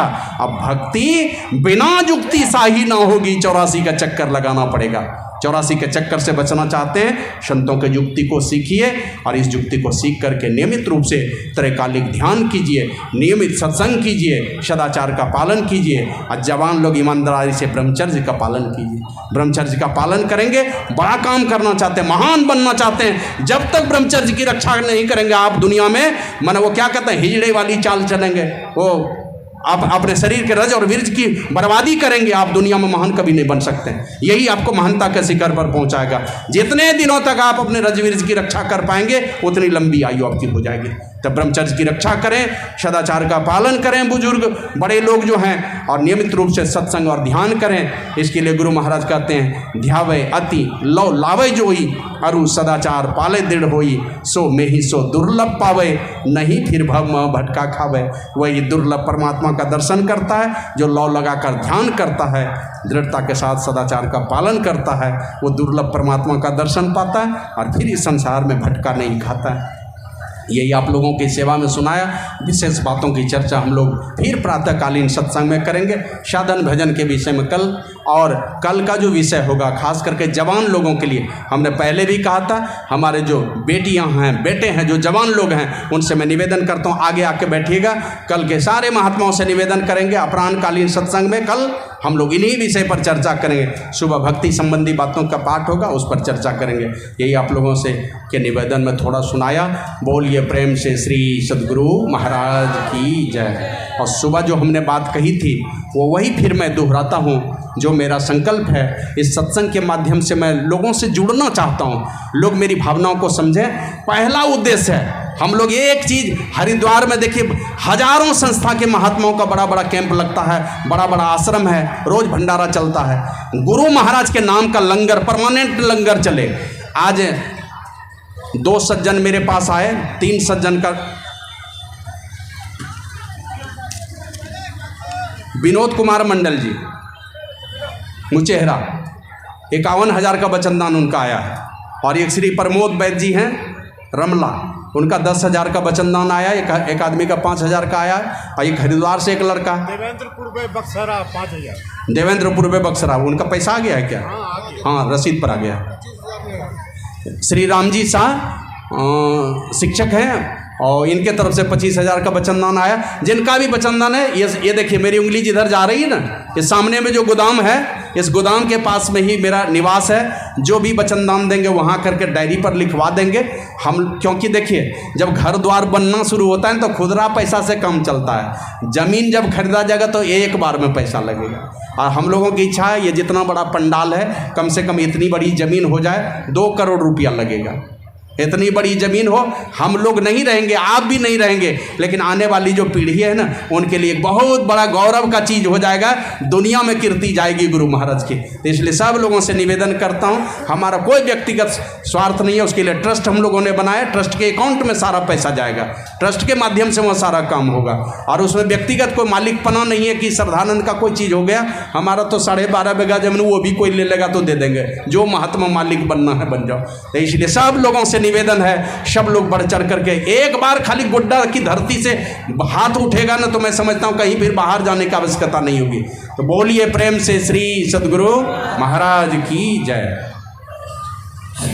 अब भक्ति बिना जुक्ति साही ना होगी, 84 का चक्कर लगाना पड़ेगा। 84 के चक्कर से बचना चाहते हैं, संतों के युक्ति को सीखिए और इस युक्ति को सीख करके नियमित रूप से त्रैकालिक ध्यान कीजिए, नियमित सत्संग कीजिए, सदाचार का पालन कीजिए और जवान लोग ईमानदारी से ब्रह्मचर्य का पालन कीजिए। ब्रह्मचर्य का पालन करेंगे, बड़ा काम करना चाहते हैं, महान बनना चाहते हैं, जब तक ब्रह्मचर्य की रक्षा नहीं करेंगे आप दुनिया में माने वो क्या कहते हैं हिजड़े वाली चाल चलेंगे, वो आप अपने शरीर के रज और वीर्य की बर्बादी करेंगे, आप दुनिया में महान कभी नहीं बन सकते। यही आपको महानता के शिखर पर पहुंचाएगा। जितने दिनों तक आप अपने रज वीर्य की रक्षा कर पाएंगे उतनी लंबी आयु आपकी हो जाएगी। तब ब्रह्मचर्य की रक्षा करें, सदाचार का पालन करें, बुजुर्ग बड़े लोग जो हैं, और नियमित रूप से सत्संग और ध्यान करें। इसके लिए गुरु महाराज कहते हैं ध्यावे अति लौ लावे जोई, अरु सदाचार पाले दृढ़ होई, सो में ही सो दुर्लभ पावे, नहीं फिर भव भटका खावे। वही दुर्लभ परमात्मा का दर्शन करता है जो लौ लगाकर ध्यान करता है, दृढ़ता के साथ सदाचार का पालन करता है, वो दुर्लभ परमात्मा का दर्शन पाता है और फिर इस संसार में भटका नहीं खाता है। यही आप लोगों की सेवा में सुनाया। विशेष बातों की चर्चा हम लोग फिर प्रातःकालीन सत्संग में करेंगे, साधन भजन के विषय में कल। और कल का जो विषय होगा खास करके जवान लोगों के लिए, हमने पहले भी कहा था, हमारे जो बेटियां हैं, बेटे हैं, जो जवान लोग हैं, उनसे मैं निवेदन करता हूं आगे आके बैठिएगा। कल के सारे महात्माओं से निवेदन करेंगे अपराह्नकालीन सत्संग में। कल हम लोग इन्हीं विषय पर चर्चा करेंगे। सुबह भक्ति संबंधी बातों का पाठ होगा, उस पर चर्चा करेंगे। यही आप लोगों से के निवेदन में थोड़ा सुनाया। बोलिए प्रेम से श्री सद्गुरु महाराज की जय। और सुबह जो हमने बात कही थी वो वही फिर मैं दोहराता हूँ, जो मेरा संकल्प है। इस सत्संग के माध्यम से मैं लोगों से जुड़ना चाहता हूँ, लोग मेरी भावनाओं को समझें। पहला उद्देश्य है हम लोग एक चीज़, हरिद्वार में देखिए हजारों संस्था के महात्माओं का बड़ा बड़ा कैंप लगता है, बड़ा बड़ा आश्रम है, रोज भंडारा चलता है। गुरु महाराज के नाम का लंगर, परमानेंट लंगर चले। आज 2 सज्जन मेरे पास आए, 3 सज्जन का, विनोद कुमार मंडल जी मुचेहरा, 51,000 का वचनदान उनका आया है। और एक श्री प्रमोद वैद्य जी हैं रमला, उनका 10,000 का वचनदान आया। एक आदमी का 5,000 का आया। और एक हरिद्वार से एक लड़का देवेंद्रपुर में बक्सरा 5,000, देवेंद्रपुर में बक्सरा, उनका पैसा आ गया है क्या? हाँ, रसीद पर आ गया। श्री राम जी शाह शिक्षक हैं और इनके तरफ से 25,000 का वचनदान आया। जिनका भी वचनदान है, ये देखिए मेरी उंगली जिधर जा रही है ना, ये सामने में जो गोदाम है, इस गोदाम के पास में ही मेरा निवास है। जो भी वचनदान देंगे वहाँ करके डायरी पर लिखवा देंगे हम, क्योंकि देखिए जब घर द्वार बनना शुरू होता है तो खुदरा पैसा से कम चलता है। ज़मीन जब खरीदा जाएगा तो एक बार में पैसा लगेगा। और हम लोगों की इच्छा है ये जितना बड़ा पंडाल है, कम से कम इतनी बड़ी ज़मीन हो जाए, 2 करोड़ रुपया लगेगा। इतनी बड़ी ज़मीन हो, हम लोग नहीं रहेंगे, आप भी नहीं रहेंगे, लेकिन आने वाली जो पीढ़ी है ना, उनके लिए एक बहुत बड़ा गौरव का चीज़ हो जाएगा, दुनिया में कीर्ति जाएगी गुरु महाराज की। तो इसलिए सब लोगों से निवेदन करता हूँ, हमारा कोई व्यक्तिगत स्वार्थ नहीं है, उसके लिए ट्रस्ट हम लोगों ने बनाया। ट्रस्ट के अकाउंट में सारा पैसा जाएगा, ट्रस्ट के माध्यम से वह सारा काम होगा। और उसमें व्यक्तिगत कोई मालिकपना नहीं है कि श्रद्धानंद का कोई चीज़ हो गया, हमारा तो 12.5 बीघा जमीन, वो भी कोई ले लेगा तो दे देंगे, जो महात्मा मालिक बनना है बन जाओ। तो इसलिए सब लोगों से निवेदन है, सब लोग बढ़ चढ़ करके, एक बार खाली गोड्डा की धरती से हाथ उठेगा ना तो मैं समझता हूं कहीं फिर बाहर जाने की आवश्यकता नहीं होगी। तो बोलिए प्रेम से श्री सद्गुरु महाराज की जय।